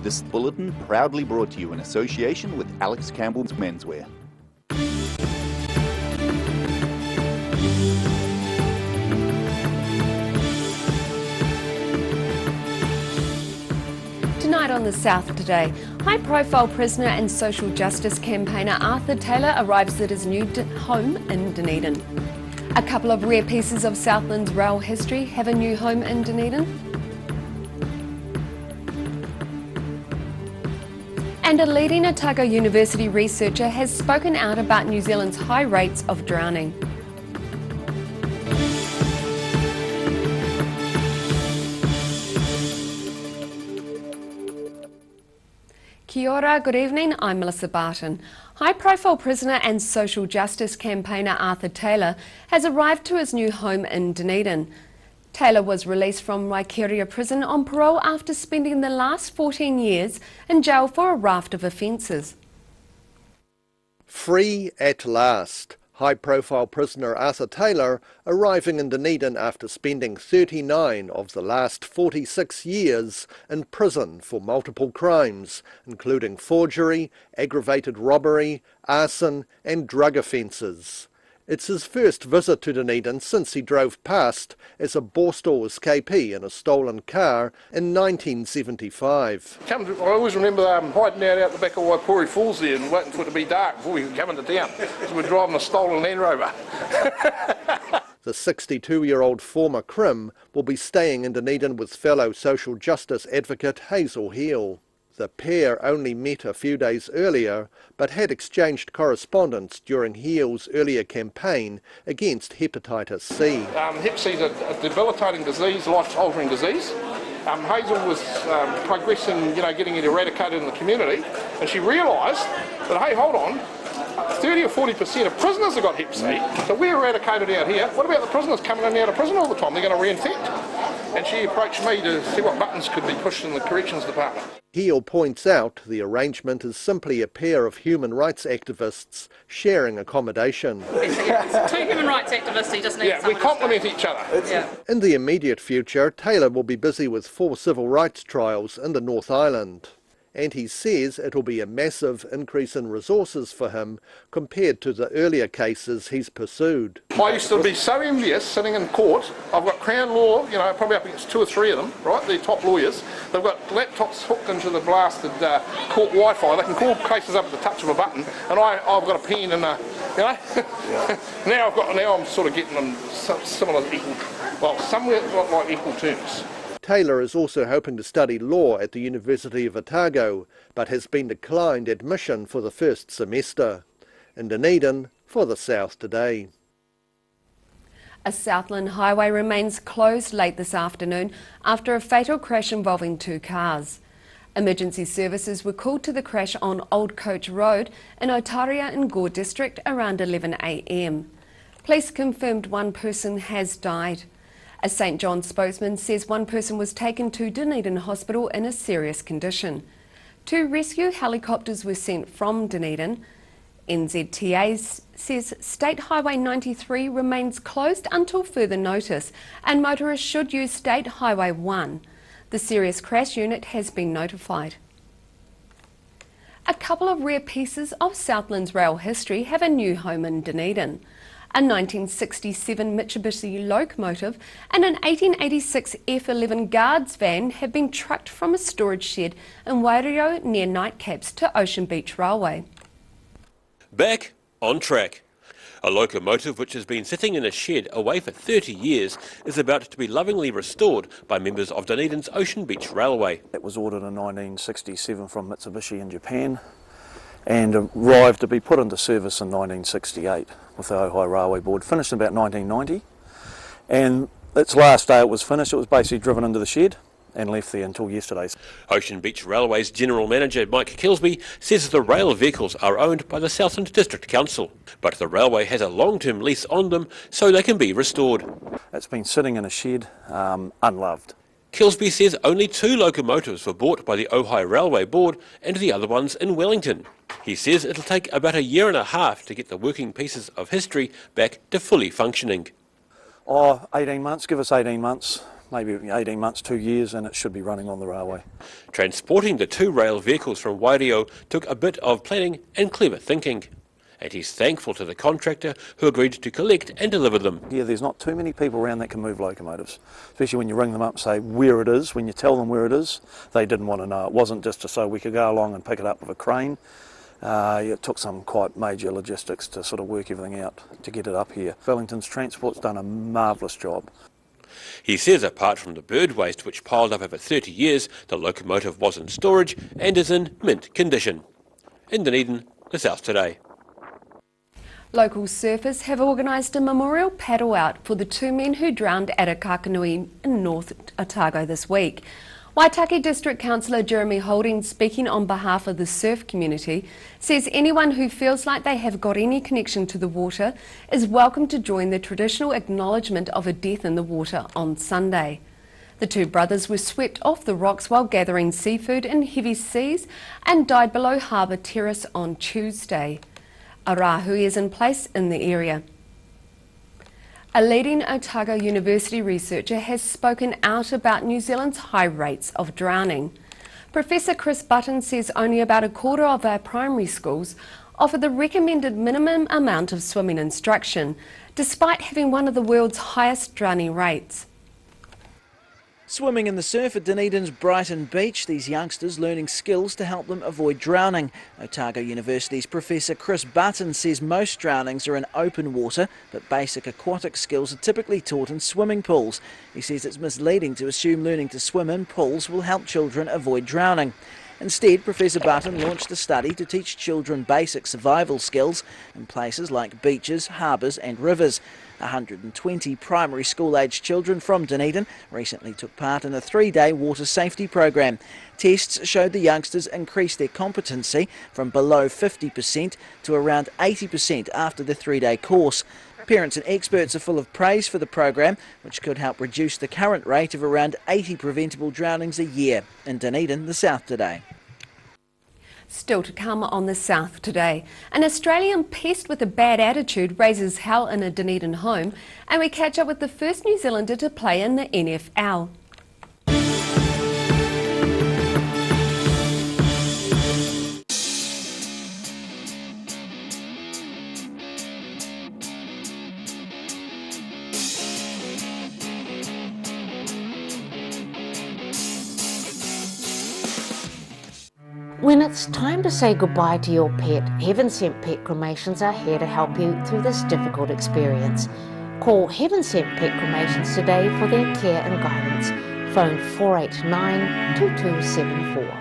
This bulletin proudly brought to you in association with Alex Campbell's Menswear. Tonight on The South Today, high-profile prisoner and social justice campaigner Arthur Taylor arrives at his new home in Dunedin. A couple of rare pieces of Southland's rail history have a new home in Dunedin. And a leading Otago University researcher has spoken out about New Zealand's high rates of drowning. Kia ora, good evening, I'm Melissa Barton. High-profile prisoner and social justice campaigner Arthur Taylor has arrived to his new home in Dunedin. Taylor was released from Waikeria prison on parole after spending the last 14 years in jail for a raft of offences. Free at last. High-profile prisoner Arthur Taylor arriving in Dunedin after spending 39 of the last 46 years in prison for multiple crimes, including forgery, aggravated robbery, arson and drug offences. It's his first visit to Dunedin since he drove past as a Borstal escapee in a stolen car in 1975. I always remember hiding out the back of Waipori Falls there and waiting for it to be dark before we could come into town. So we're driving a stolen Land Rover. The 62-year-old former crim will be staying in Dunedin with fellow social justice advocate Hazel Heal. The pair only met a few days earlier, but had exchanged correspondence during Heal's earlier campaign against hepatitis C. Hep C is a debilitating disease, life-altering disease. Hazel was progressing, getting it eradicated in the community, and she realised that, hey, hold on, 30 or 40% of prisoners have got Hep C, so we're eradicated out here. What about the prisoners coming in and out of prison all the time? They're going to reinfect. And she approached me to see what buttons could be pushed in the corrections department. Heal points out the arrangement is simply a pair of human rights activists sharing accommodation. Two human rights activists, you just need we complement each other. In the immediate future, Taylor will be busy with 4 civil rights trials in the North Island. And he says it'll be a massive increase in resources for him compared to the earlier cases he's pursued. I used to be so envious sitting in court. I've got Crown Law, probably up against 2 or 3 of them, right? They're top lawyers. They've got laptops hooked into the blasted court Wi-Fi. They can call cases up at the touch of a button, and I've got a pen and now I'm sort of getting them similar, somewhere like equal terms. Taylor is also hoping to study law at the University of Otago, but has been declined admission for the first semester. In Dunedin, for The South Today. A Southland highway remains closed late this afternoon after a fatal crash involving 2 cars. Emergency services were called to the crash on Old Coach Road in Otaria in Gore District around 11 a.m. Police confirmed 1 person has died. A St John spokesman says 1 person was taken to Dunedin Hospital in a serious condition. 2 rescue helicopters were sent from Dunedin. NZTA says State Highway 93 remains closed until further notice and motorists should use State Highway 1. The serious crash unit has been notified. A couple of rare pieces of Southland's rail history have a new home in Dunedin. A 1967 Mitsubishi locomotive and an 1886 F11 guards van have been trucked from a storage shed in Wairio near Nightcaps to Ocean Beach Railway. Back on track. A locomotive which has been sitting in a shed away for 30 years is about to be lovingly restored by members of Dunedin's Ocean Beach Railway. It was ordered in 1967 from Mitsubishi in Japan and arrived to be put into service in 1968 with the Ojai Railway Board, finished in about 1990, and its last day it was finished, it was basically driven into the shed and left there until yesterday. Ocean Beach Railway's General Manager Mike Kilsby says the rail vehicles are owned by the Southland District Council, but the railway has a long-term lease on them so they can be restored. It's been sitting in a shed, unloved. Kilsby says only 2 locomotives were bought by the Ojai Railway Board and the other ones in Wellington. He says it'll take about 1.5 years to get the working pieces of history back to fully functioning. 18 months, give us 18 months. maybe 18 months, 2 years, and it should be running on the railway. Transporting the 2 rail vehicles from Wairio took a bit of planning and clever thinking. And he's thankful to the contractor who agreed to collect and deliver them. Yeah, there's not too many people around that can move locomotives, especially when you ring them up and say where it is. When you tell them where it is, they didn't want to know. It wasn't just so we could go along and pick it up with a crane. It took some quite major logistics to sort of work everything out to get it up here. Wellington's Transport's done a marvellous job. He says apart from the bird waste which piled up over 30 years, the locomotive was in storage and is in mint condition. In Dunedin, the South Today. Local surfers have organised a memorial paddle out for the 2 men who drowned at a Kakanui in North Otago this week. Waitaki District Councillor Jeremy Holding, speaking on behalf of the surf community, says anyone who feels like they have got any connection to the water is welcome to join the traditional acknowledgement of a death in the water on Sunday. The 2 brothers were swept off the rocks while gathering seafood in heavy seas and died below Harbour Terrace on Tuesday. A rahui is in place in the area. A leading Otago University researcher has spoken out about New Zealand's high rates of drowning. Professor Chris Button says only about a quarter of our primary schools offer the recommended minimum amount of swimming instruction, despite having one of the world's highest drowning rates. Swimming in the surf at Dunedin's Brighton Beach, these youngsters learning skills to help them avoid drowning. Otago University's Professor Chris Button says most drownings are in open water, but basic aquatic skills are typically taught in swimming pools. He says it's misleading to assume learning to swim in pools will help children avoid drowning. Instead, Professor Button launched a study to teach children basic survival skills in places like beaches, harbours and rivers. 120 primary school-aged children from Dunedin recently took part in a 3-day water safety program. Tests showed the youngsters increased their competency from below 50% to around 80% after the 3-day course. Parents and experts are full of praise for the program, which could help reduce the current rate of around 80 preventable drownings a year. In Dunedin, the South Today. Still to come on the South Today. An Australian pest with a bad attitude raises hell in a Dunedin home, and we catch up with the first New Zealander to play in the NFL. When it's time to say goodbye to your pet, Heaven Sent Pet Cremations are here to help you through this difficult experience. Call Heaven Sent Pet Cremations today for their care and guidance. Phone 489 2274.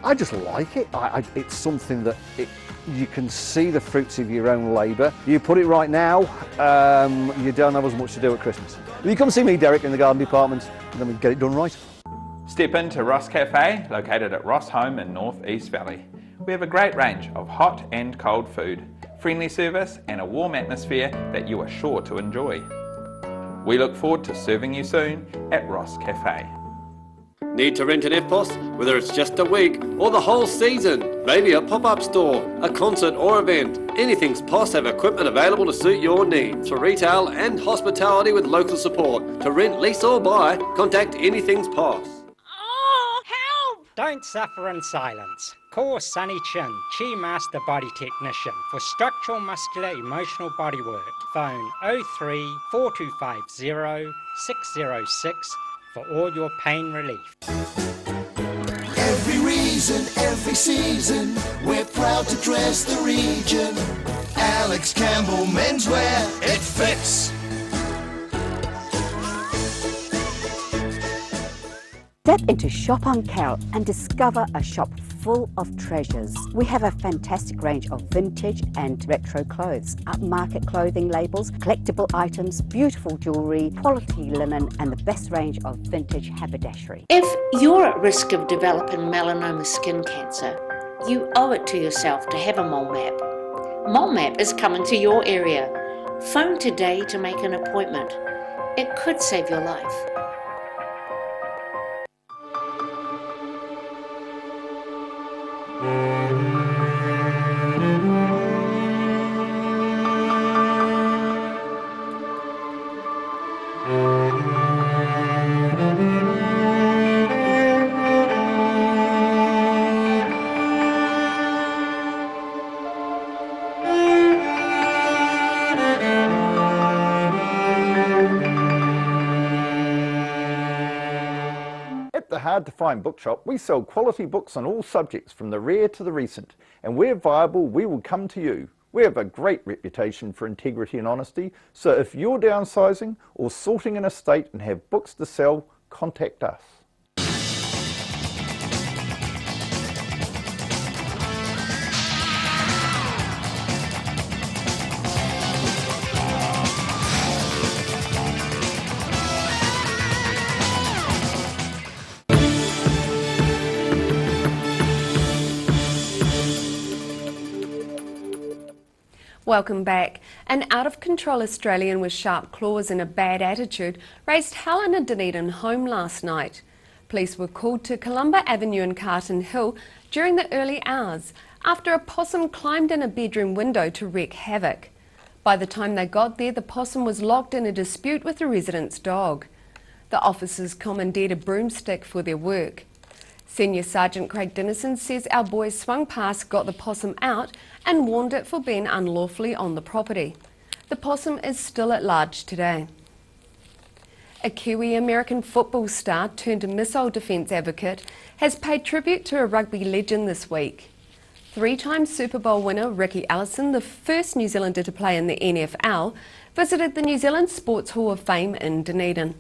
I just like it. It's something that you can see the fruits of your own labour. You put it right now, you don't have as much to do at Christmas. You come see me, Derek, in the garden department, and then we get it done right. Step into Ross Cafe, located at Ross Home in North East Valley. We have a great range of hot and cold food, friendly service and a warm atmosphere that you are sure to enjoy. We look forward to serving you soon at Ross Cafe. Need to rent an EFTPOS? Whether it's just a week or the whole season, maybe a pop-up store, a concert or event, Anything's POS have equipment available to suit your needs for retail and hospitality with local support. To rent, lease or buy, contact Anything's POS. Don't suffer in silence. Call Sunny Chin, Chi Master Body Technician for structural, muscular, emotional bodywork. Phone 03 4250 606 for all your pain relief. Every reason, every season, we're proud to dress the region. Alex Campbell Menswear, it fits. Step into Shop on Carol and discover a shop full of treasures. We have a fantastic range of vintage and retro clothes, upmarket clothing labels, collectible items, beautiful jewellery, quality linen and the best range of vintage haberdashery. If you're at risk of developing melanoma skin cancer, you owe it to yourself to have a mole map. Mole map is coming to your area. Phone today to make an appointment. It could save your life. hard-to-find bookshop, we sell quality books on all subjects from the rare to the recent, and where viable, we will come to you. We have a great reputation for integrity and honesty, so if you're downsizing or sorting an estate and have books to sell, contact us. Welcome back. An out-of-control Australian with sharp claws and a bad attitude raised hell in a Dunedin home last night. Police were called to Columba Avenue and Carton Hill during the early hours after a possum climbed in a bedroom window to wreak havoc. By the time they got there, the possum was locked in a dispute with the resident's dog. The officers commandeered a broomstick for their work. Senior Sergeant Craig Dennison says our boys swung past, got the possum out and warned it for being unlawfully on the property. The possum is still at large today. A Kiwi American football star turned missile defence advocate has paid tribute to a rugby legend this week. Three-time Super Bowl winner Ricky Ellison, the first New Zealander to play in the NFL, visited the New Zealand Sports Hall of Fame in Dunedin.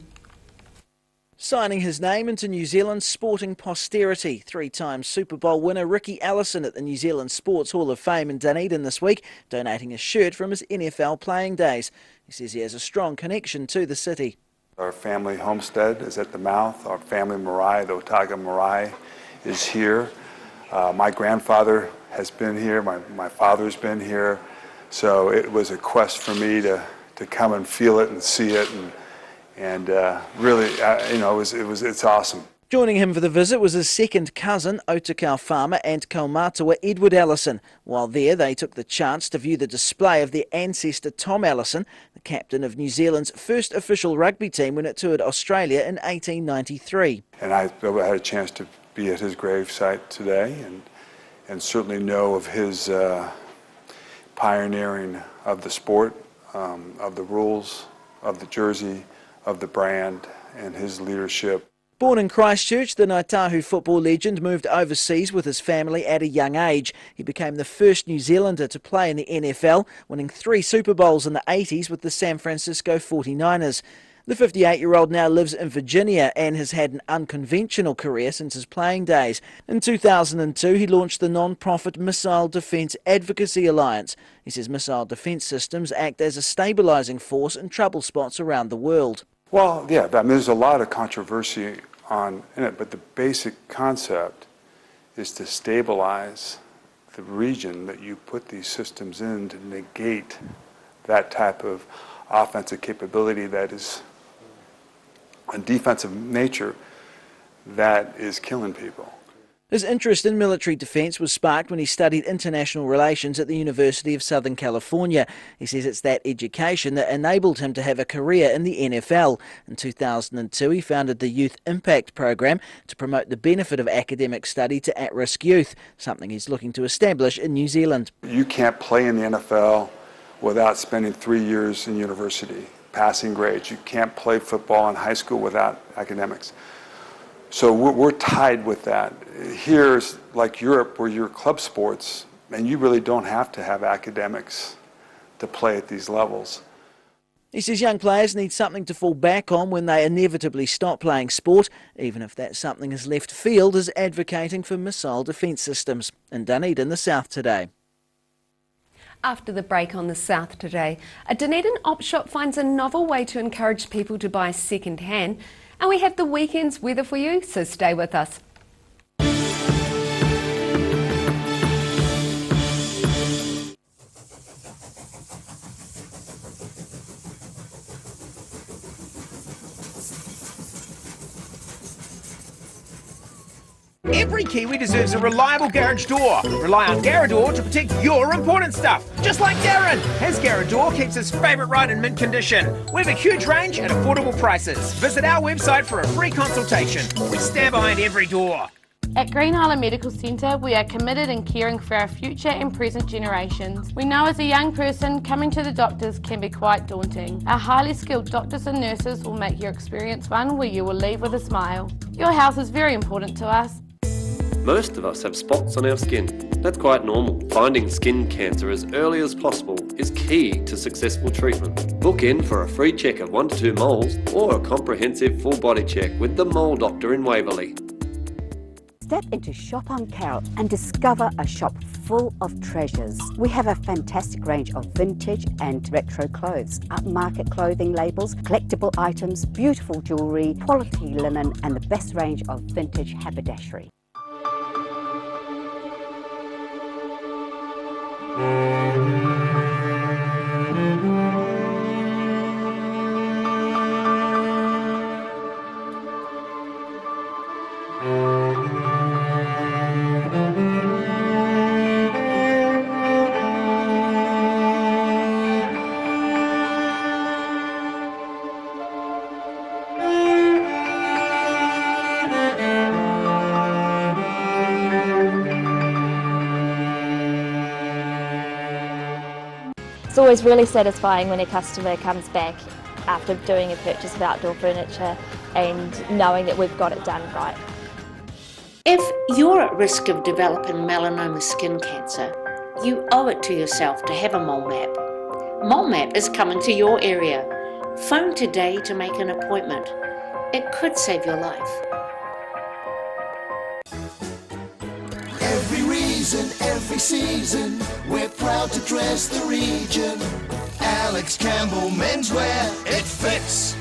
Signing his name into New Zealand's sporting posterity, three-time Super Bowl winner Ricky Ellison at the New Zealand Sports Hall of Fame in Dunedin this week, donating a shirt from his NFL playing days. He says he has a strong connection to the city. Our family homestead is at the mouth. Our family marae, the Otago Marae, is here. My grandfather has been here. My father's been here. So it was a quest for me to come and feel it and see it, and really, it's awesome. Joining him for the visit was his second cousin, Otakau farmer and kaumātua Edward Ellison. While there, they took the chance to view the display of their ancestor Tom Ellison, the captain of New Zealand's first official rugby team when it toured Australia in 1893. And I had a chance to be at his gravesite today and certainly know of his pioneering of the sport, of the rules, of the jersey, of the brand, and his leadership. Born in Christchurch, the Ngāi Tahu football legend moved overseas with his family at a young age. He became the first New Zealander to play in the NFL, winning 3 Super Bowls in the 80s with the San Francisco 49ers. The 58-year-old now lives in Virginia and has had an unconventional career since his playing days. In 2002, he launched the non-profit Missile Defence Advocacy Alliance. He says missile defence systems act as a stabilising force in trouble spots around the world. Well, yeah, I mean, there's a lot of controversy in it, but the basic concept is to stabilize the region that you put these systems in to negate that type of offensive capability that is a defensive nature that is killing people. His interest in military defence was sparked when he studied international relations at the University of Southern California. He says it's that education that enabled him to have a career in the NFL. In 2002, he founded the Youth Impact Program to promote the benefit of academic study to at-risk youth, something he's looking to establish in New Zealand. You can't play in the NFL without spending 3 years in university, passing grades. You can't play football in high school without academics. So we're tied with that. Here's like Europe, where you're club sports, and you really don't have to have academics to play at these levels. He says young players need something to fall back on when they inevitably stop playing sport, even if that something is left field as advocating for missile defence systems. In Dunedin, the South Today. After the break on the South Today, a Dunedin op shop finds a novel way to encourage people to buy second hand. And we have the weekend's weather for you, so stay with us. Every Kiwi deserves a reliable garage door. Rely on Garador to protect your important stuff. Just like Darren. His Garador keeps his favourite ride in mint condition. We have a huge range at affordable prices. Visit our website for a free consultation. We stand behind every door. At Green Island Medical Centre, we are committed in caring for our future and present generations. We know as a young person, coming to the doctors can be quite daunting. Our highly skilled doctors and nurses will make your experience one where you will leave with a smile. Your health is very important to us. Most of us have spots on our skin. That's quite normal. Finding skin cancer as early as possible is key to successful treatment. Book in for a free check of 1 to 2 moles or a comprehensive full body check with the Mole Doctor in Waverley. Step into Shop on Carroll and discover a shop full of treasures. We have a fantastic range of vintage and retro clothes, upmarket clothing labels, collectible items, beautiful jewellery, quality linen and the best range of vintage haberdashery. It's always really satisfying when a customer comes back after doing a purchase of outdoor furniture and knowing that we've got it done right. If you're at risk of developing melanoma skin cancer, you owe it to yourself to have a mole map. Mole Map is coming to your area. Phone today to make an appointment. It could save your life. Every reason, every season, we're proud to dress the region. Alex Campbell Menswear, it fits.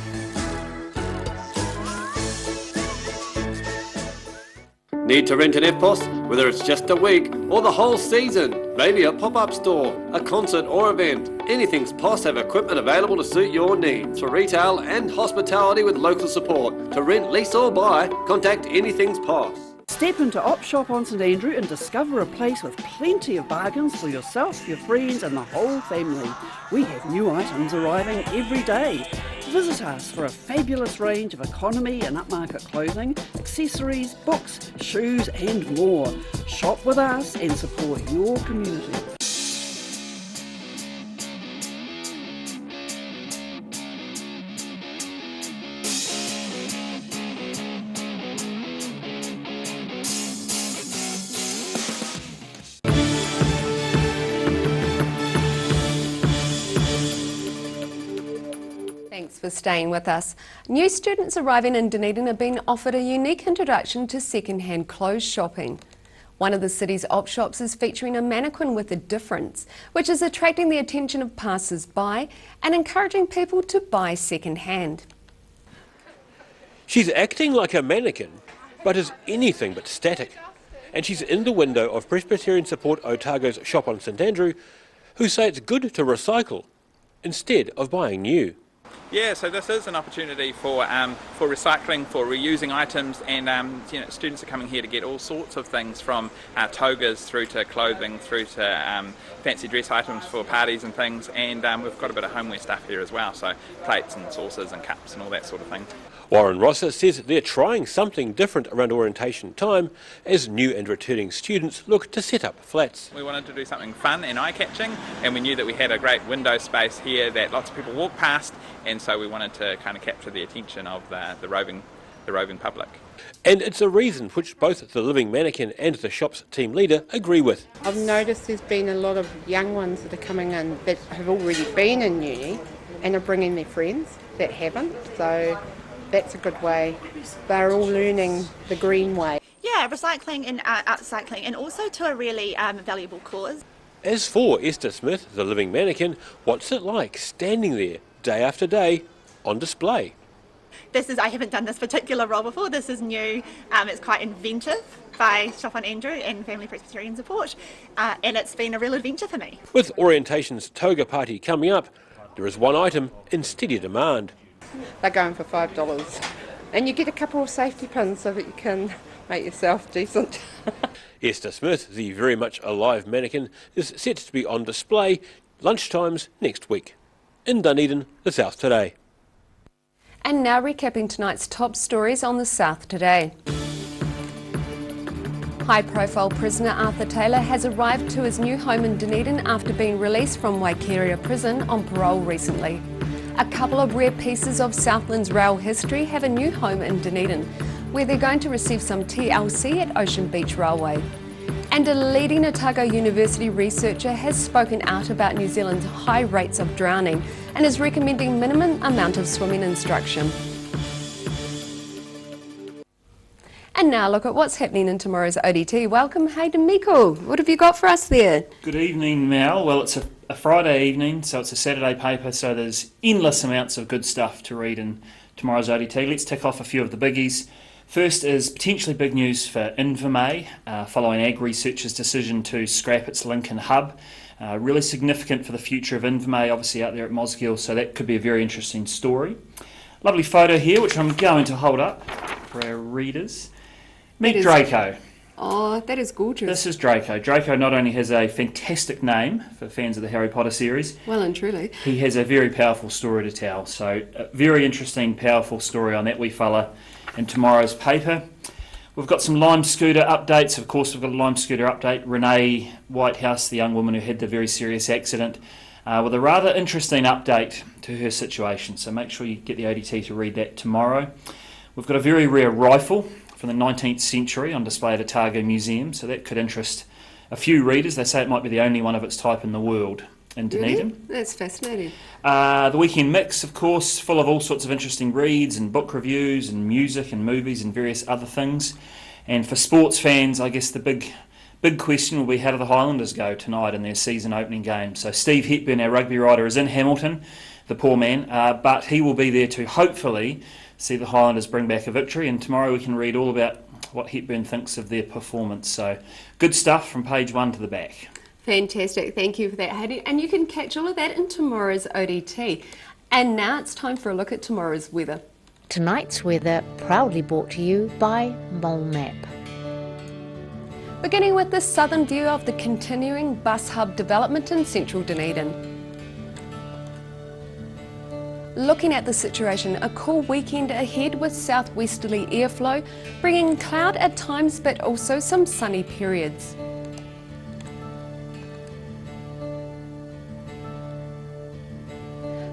Need to rent an FPOS? Whether it's just a week or the whole season, maybe a pop-up store, a concert or event, Anything's POS have equipment available to suit your needs for retail and hospitality with local support. To rent, lease or buy, contact Anything's POS. Step into Op Shop on St Andrew and discover a place with plenty of bargains for yourself, your friends and the whole family. We have new items arriving every day. Visit us for a fabulous range of economy and upmarket clothing, accessories, books, shoes and more. Shop with us and support your community. Thanks for staying with us. New students arriving in Dunedin have been offered a unique introduction to second-hand clothes shopping. One of the city's op shops is featuring a mannequin with a difference, which is attracting the attention of passers-by and encouraging people to buy second-hand. She's acting like a mannequin, but is anything but static. And she's in the window of Presbyterian Support Otago's shop on St Andrew, who say it's good to recycle instead of buying new. Yeah, so this is an opportunity for recycling, for reusing items, and students are coming here to get all sorts of things from togas through to clothing, through to fancy dress items for parties and things, and we've got a bit of homeware stuff here as well, so plates and saucers and cups and all that sort of thing. Warren Rosser says they're trying something different around orientation time as new and returning students look to set up flats. We wanted to do something fun and eye-catching, and we knew that we had a great window space here that lots of people walk past, and so we wanted to kind of capture the attention of the roving public. And it's a reason which both the living mannequin and the shop's team leader agree with. I've noticed there's been a lot of young ones that are coming in that have already been in uni and are bringing their friends that haven't, so that's a good way. They're all learning the green way. Yeah, recycling and upcycling, and also to a really valuable cause. As for Esther Smith, the living mannequin, what's it like standing there day after day on display? I haven't done this particular role before, this is new, it's quite inventive by Shop on Andrew and Family Presbyterian Support, and it's been a real adventure for me. With Orientation's toga party coming up, there is one item in steady demand. They're going for $5, and you get a couple of safety pins so that you can make yourself decent. Esther Smith, the very much alive mannequin, is set to be on display lunchtimes next week. In Dunedin, the South Today. And now recapping tonight's top stories on the South Today. High-profile prisoner Arthur Taylor has arrived to his new home in Dunedin after being released from Waikeria prison on parole recently. A couple of rare pieces of Southland's rail history have a new home in Dunedin. where they're going to receive some TLC at Ocean Beach Railway. And a leading Otago University researcher has spoken out about New Zealand's high rates of drowning and is recommending minimum amount of swimming instruction. And now look at what's happening in tomorrow's ODT. Welcome, Hayden Meikle. What have you got for us there? Good evening, Mel. Well, it's a Friday evening, so it's a Saturday paper, so there's endless amounts of good stuff to read in tomorrow's ODT. Let's tick off a few of the biggies. First is potentially big news for Invermay, following Ag Research's decision to scrap its Lincoln hub. Really significant for the future of Invermay, obviously out there at Mosgiel, so that could be a very interesting story. Lovely photo here, which I'm going to hold up for our readers. Meet Draco. Oh, that is gorgeous. This is Draco. Draco not only has a fantastic name for fans of the Harry Potter series, well and truly, he has a very powerful story to tell. So a very interesting, powerful story on that wee fella in tomorrow's paper. We've got some Lime Scooter updates. Of course, we've got a Lime Scooter update. Renee Whitehouse, the young woman who had the very serious accident, with a rather interesting update to her situation. So make sure you get the ODT to read that tomorrow. We've got a very rare rifle from the 19th century on display at Otago Museum, so that could interest a few readers. They say it might be the only one of its type in the world in Dunedin. Really? That's fascinating. The Weekend Mix, of course, full of all sorts of interesting reads and book reviews and music and movies and various other things. And for sports fans, I guess the big question will be, how do the Highlanders go tonight in their season opening game? So Steve Hepburn, our rugby writer, is in Hamilton, the poor man, but he will be there to hopefully see the Highlanders bring back a victory, and tomorrow we can read all about what Hepburn thinks of their performance. So good stuff from page 1 to the back. Fantastic, thank you for that, Hayden. And you can catch all of that in tomorrow's ODT. And now it's time for a look at tomorrow's weather. Tonight's weather proudly brought to you by MoleMap. Beginning with the southern view of the continuing bus hub development in central Dunedin. Looking at the situation, a cool weekend ahead with southwesterly airflow, bringing cloud at times but also some sunny periods.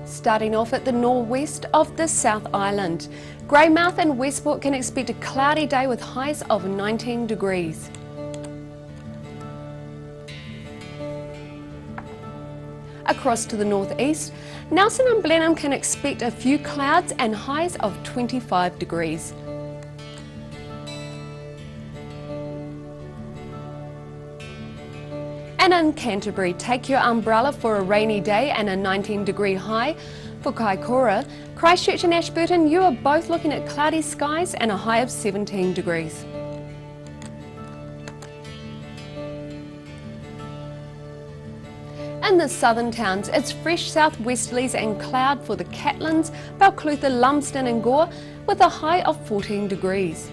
Starting off at the northwest of the South Island, Greymouth and Westport can expect a cloudy day with highs of 19 degrees. Across to the northeast, Nelson and Blenheim can expect a few clouds and highs of 25 degrees. And in Canterbury, take your umbrella for a rainy day and a 19-degree high. For Kaikoura, Christchurch and Ashburton, you are both looking at cloudy skies and a high of 17 degrees. In the southern towns, it's fresh southwesterlies and cloud for the Catlins, Balclutha, Lumsden and Gore, with a high of 14 degrees.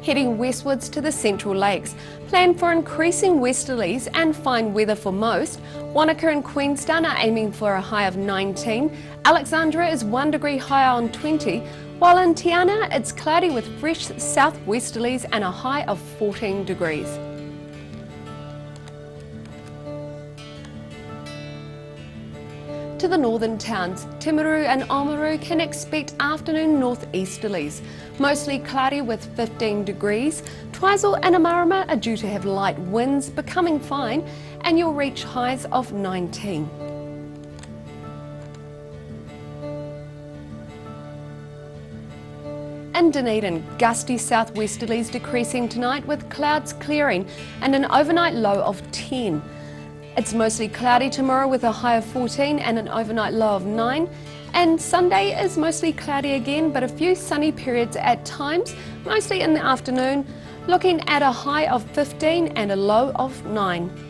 Heading westwards to the Central Lakes, plan for increasing westerlies and fine weather for most. Wanaka and Queenstown are aiming for a high of 19. Alexandra is 1 degree higher on 20, while in Tiana it's cloudy with fresh southwesterlies and a high of 14 degrees. To the northern towns, Timaru and Oamaru can expect afternoon northeasterlies, mostly cloudy with 15 degrees. Twizel and Amarama are due to have light winds, becoming fine, and you'll reach highs of 19. In Dunedin, gusty southwesterlies decreasing tonight with clouds clearing and an overnight low of 10. It's mostly cloudy tomorrow with a high of 14 and an overnight low of 9. And Sunday is mostly cloudy again, but a few sunny periods at times, mostly in the afternoon, looking at a high of 15 and a low of 9.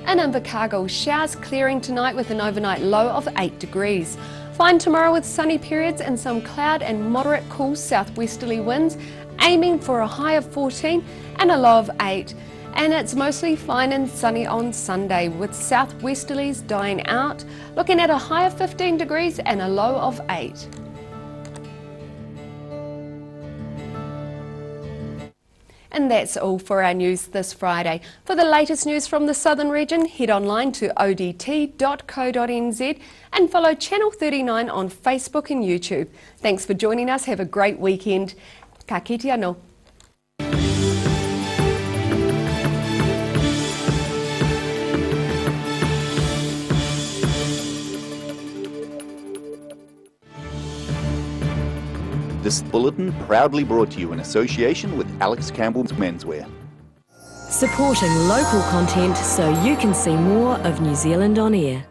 And in Invercargill, showers clearing tonight with an overnight low of 8 degrees. Fine tomorrow with sunny periods and some cloud and moderate cool southwesterly winds, aiming for a high of 14 and a low of 8. And it's mostly fine and sunny on Sunday with southwesterlies dying out, looking at a high of 15 degrees and a low of 8. And that's all for our news this Friday. For the latest news from the Southern region, head online to odt.co.nz and follow Channel 39 on Facebook and YouTube. Thanks for joining us. Have a great weekend. Ka kite anō. This bulletin proudly brought to you in association with Alex Campbell's Menswear. Supporting local content so you can see more of New Zealand on air.